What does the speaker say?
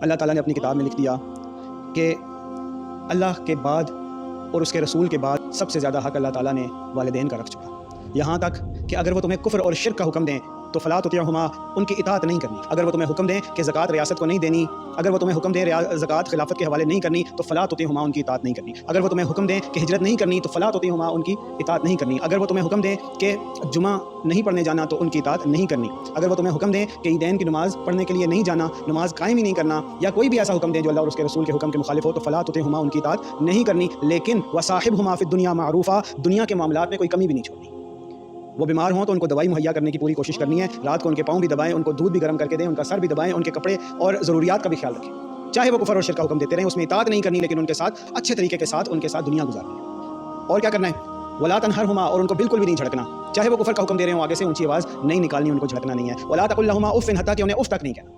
अल्लाह ताला ने अपनी किताब में लिख दिया कि अल्लाह के बाद और उसके रसूल के बाद सबसे ज़्यादा हक़ अल्लाह ताला ने वालिदैन का रख चुका। यहाँ तक कि अगर वो तुम्हें कुफ्र और शिर्क का हुक्म दें तो फ़ला तुतिअहुमा, उनकी इताअत नहीं करनी। अगर वो तुम्हें हुक्म दें कि ज़कात रियासत को नहीं देनी, अगर वो तुम्हें हुक्म दें ज़कात खिलाफत के हवाले नहीं करनी, तो फ़ला तुतिअहुमा, उनकी इताअत नहीं करनी। अगर वो तुम्हें हुक्म दें कि हिजरत नहीं करनी, तो फ़ला तुतिअहुमा, उनकी इताअत नहीं करनी। अगर वो तुम्हें हुक्म दें कि जुमा नहीं पढ़ने जाना, तो उनकी इताअत नहीं करनी। अगर वो तुम्हें हुक्म दें कि ईदैन की नमाज़ पढ़ने के लिए नहीं जाना, नमाज कायम ही नहीं करना, या कोई भी ऐसा हुक्म दें जो अल्लाह और उसके रसूल के हुक्म के मुखालिफ हो, तो फ़ला तुतिअहुमा, उनकी इताअत नहीं करनी। लेकिन वसाहिबहुमा फ़िद दुनिया मारूफ़ा, दुनिया के मामलात में कोई कमी भी नहीं छोड़नी। वो बीमार हों तो उनको दवाई मुहैया करने की पूरी कोशिश करनी है। रात को उनके पाँव भी दबाएं, उनको दूध भी गर्म करके दें, उनका सर भी दबाएं, उनके कपड़े और ज़रूरियात का भी ख्याल रखें। चाहे वो कुफ्र और शिर्क का हुक्म देते रहें, उसमें इताअत नहीं करनी, लेकिन उनके साथ अच्छे तरीके के साथ उनके साथ दुनिया गुजारनी है। और क्या करना है? वला तनहरहुमा, और उनको बिल्कुल भी नहीं झड़कना। चाहे वो कुफ्र का हुक्म दे रहे हो, आगे से ऊंची आवाज़ नहीं निकालनी, उनको झड़कना नहीं है। वला तकुल लहुमा उफ़्फ़िन, हत्ता कि उन्हें उफ़ तक नहीं कहना।